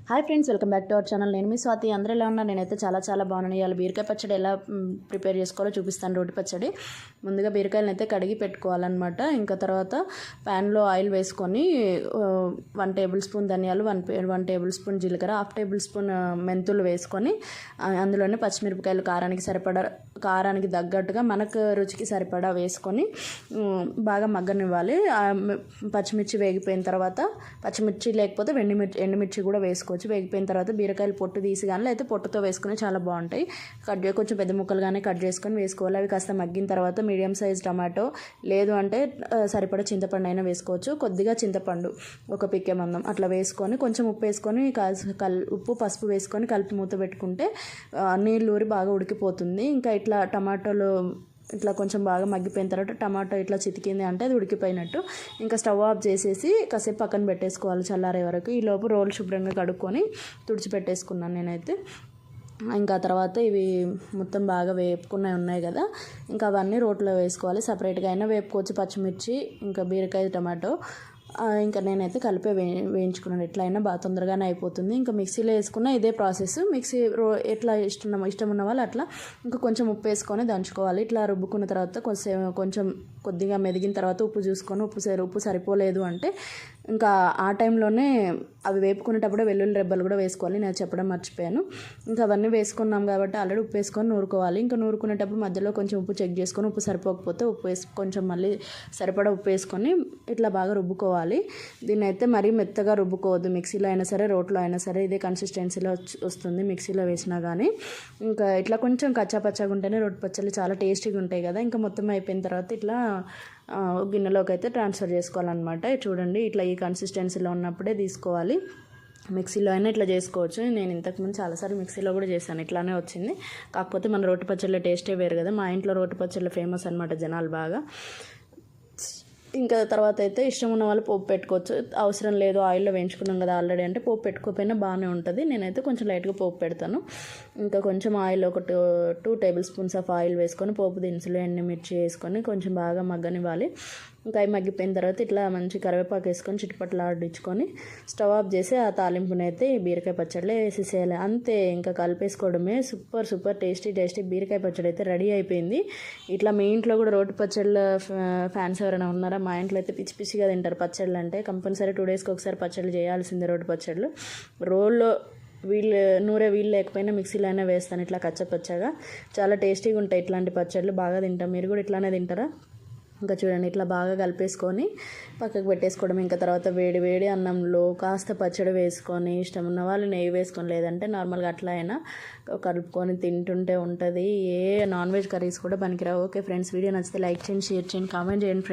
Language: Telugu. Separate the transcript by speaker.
Speaker 1: Hi friends, welcome back to our channel. నేను మీ స్వాతి. అందరూ ఎలా ఉన్నారు? నేనైతే చాలా బాగున్నాను. ఇవాళ బీరకాయ పచ్చడి ఎలా ప్రిపేర్ చేసుకోవాలో చూపిస్తాను. రోటి పచ్చడి ముందుగా బీరకాయలను అయితే కడిగి పెట్టుకోవాలన్నమాట. ఇంకా తర్వాత ప్యాన్లో ఆయిల్ వేసుకొని 1 టేబుల్ స్పూన్ ధనియాలు, 1 టేబుల్ స్పూన్ జీలకర్ర, 1/2 టేబుల్ స్పూన్ మెంతులు వేసుకొని అందులోనే పచ్చిమిరపకాయలు కారానికి తగ్గట్టుగా మనకు రుచికి సరిపడా వేసుకొని బాగా మగ్గనివ్వాలి. పచ్చిమిర్చి వేగిపోయిన తర్వాత, పచ్చిమిర్చి లేకపోతే ఎండుమిర్చి కూడా వేసుకోవచ్చు. వేగిపోయిన తర్వాత బీరకాయలు పొట్టు తీసి కానీ లేకపోతే పొట్టుతో వేసుకుని చాలా బాగుంటాయి. కొంచెం పెద్ద ముక్కలుగానే కట్ చేసుకొని వేసుకోవాలి. అవి కాస్త మగ్గిన తర్వాత మీడియం సైజ్ టమాటో, లేదు అంటే సరిపడా చింతపండు అయినా వేసుకోవచ్చు. కొద్దిగా చింతపండు ఒక పిక్కె మందం అట్లా వేసుకొని కొంచెం ఉప్పు వేసుకొని ఉప్పు పసుపు వేసుకొని కలిపి మూత పెట్టుకుంటే నీళ్ళు ఊరి బాగా ఉడికిపోతుంది. ఇంకా ఇట్లా టమాటోలు ఇట్లా కొంచెం బాగా మగ్గిపోయిన తర్వాత టమాటో ఇట్లా చితికింది అంటే అది ఉడికిపోయినట్టు. ఇంకా స్టవ్ ఆఫ్ చేసేసి కాసేపు పక్కన పెట్టేసుకోవాలి చల్లారే వరకు. ఈలోపు రోల్ శుభ్రంగా కడుక్కొని తుడిచిపెట్టేసుకున్నాను నేనైతే. ఇంకా తర్వాత ఇవి మొత్తం బాగా వేపుకున్నవి ఉన్నాయి కదా, ఇంకా అవన్నీ రోట్లో వేసుకోవాలి. సపరేట్గా అయినా వేపుకోవచ్చు పచ్చిమిర్చి ఇంకా బీరకాయ టమాటో. ఇంకా నేనైతే కలిపే వేయించుకున్నాను. ఎట్లయినా బాగా తొందరగానే అయిపోతుంది. ఇంకా మిక్సీలో వేసుకున్న ఇదే ప్రాసెస్. ఎట్లా ఇష్టం ఉన్న వాళ్ళు అట్లా ఇంకా కొంచెం ఉప్పు వేసుకొని దంచుకోవాలి. ఇట్లా రుబ్బుకున్న తర్వాత కొంచెం కొద్దిగా మెదిగిన తర్వాత ఉప్పు చూసుకొని ఉప్పు సరిపోలేదు అంటే ఇంకా ఆ టైంలోనే అవి వేపుకునేటప్పుడే వెల్లుల్లి రెబ్బలు కూడా వేసుకోవాలి. నేను చెప్పడం మర్చిపోయాను. ఇంకా అవన్నీ వేసుకున్నాం కాబట్టి ఆల్రెడీ ఉప్పు వేసుకొని నూరుకోవాలి. ఇంకా నూరుకునేటప్పుడు మధ్యలో కొంచెం ఉప్పు చెక్ చేసుకొని ఉప్పు సరిపోకపోతే కొంచెం మళ్ళీ సరిపడా ఉప్పు వేసుకొని ఇట్లా బాగా రుబ్బుకోవాలి. దీన్ని అయితే మరీ మెత్తగా రుబ్బుకోవద్దు. మిక్సీలో అయినా సరే రోట్లో అయినా సరే ఇదే కన్సిస్టెన్సీలో వస్తుంది మిక్సీలో వేసినా కానీ. ఇంకా ఇట్లా కొంచెం కచ్చాపచ్చాగా ఉంటేనే రోటి పచ్చళ్ళు చాలా టేస్టీగా ఉంటాయి కదా. ఇంకా మొత్తం అయిపోయిన తర్వాత ఇట్లా గిన్నెలోకి అయితే ట్రాన్స్ఫర్ చేసుకోవాలన్నమాట. చూడండి, ఇట్లా ఈ కన్సిస్టెన్సీలో ఉన్నప్పుడే తీసుకోవాలి. మిక్సీలో అయినా ఇట్లా చేసుకోవచ్చు. నేను ఇంతకుముందు చాలాసార్లు మిక్సీలో కూడా చేశాను, ఇట్లానే వచ్చింది. కాకపోతే మన రోటి పచ్చళ్ళ టేస్టే వేరు కదా. మా ఇంట్లో రోటి పచ్చళ్ళ ఫేమస్ అనమాట జనాలు బాగా. ఇంకా తర్వాత అయితే ఇష్టం ఉన్న వాళ్ళు పోపు పెట్టుకోవచ్చు. అవసరం లేదు ఆయిల్లో వేయించుకున్నాం కదా ఆల్రెడీ అంటే పోపు పెట్టుకోకపోయినా బాగానే ఉంటుంది. నేనైతే కొంచెం లైట్గా పోపు పెడతాను. ఇంకా కొంచెం ఆయిల్ ఒక 2 టేబుల్ స్పూన్స్ ఆఫ్ ఆయిల్ వేసుకొని పోపు దినుసులు ఎండుమిర్చి వేసుకొని కొంచెం బాగా మగ్గనివ్వాలి. ఇంకా అవి మగ్గిపోయిన తర్వాత ఇట్లా మంచి కరివేపాకు వేసుకొని చిట్టుపట్లు ఆడించుకొని స్టవ్ ఆఫ్ చేసి ఆ తాలింపునైతే ఈ బీరకాయ పచ్చడిలో వేసేసేయాలి. అంతే, ఇంకా కలిపేసుకోవడమే. సూపర్ టేస్టీ బీరకాయ పచ్చడి అయితే రెడీ అయిపోయింది. ఇట్లా మీ ఇంట్లో కూడా రోటి పచ్చళ్ళ ఫ్యాన్స్ ఎవరైనా ఉన్నారా? మా ఇంట్లో అయితే పిచ్చిగా తింటారు పచ్చళ్ళు అంటే. కంపల్సరీ 2 డేస్కి ఒకసారి పచ్చళ్ళు చేయాల్సిందే రోటి పచ్చళ్ళు. రోల్లో వీళ్ళు లేకపోయినా మిక్సీలో అయినా వేస్తాను ఇట్లా కచ్చపచ్చగా. చాలా టేస్టీగా ఉంటాయి ఇట్లాంటి పచ్చళ్ళు. బాగా తింటాం. మీరు కూడా ఇట్లానే తింటారా? ఇంకా చూడండి, ఇట్లా బాగా కలిపేసుకొని పక్కకు పెట్టేసుకోవడం. ఇంకా తర్వాత వేడి అన్నంలో కాస్త పచ్చడి వేసుకొని ఇష్టం ఉన్న వాళ్ళు నెయ్యి వేసుకొని, లేదంటే నార్మల్గా అట్లా అయినా కలుపుకొని తింటుంటే ఉంటుంది. ఏ నాన్ వెజ్ కర్రీస్ కూడా పనికిరావు. ఓకే ఫ్రెండ్స్, వీడియో నచ్చితే లైక్ చేయండి, షేర్ చేయండి, కామెంట్ చేయండి ఫ్రెండ్స్.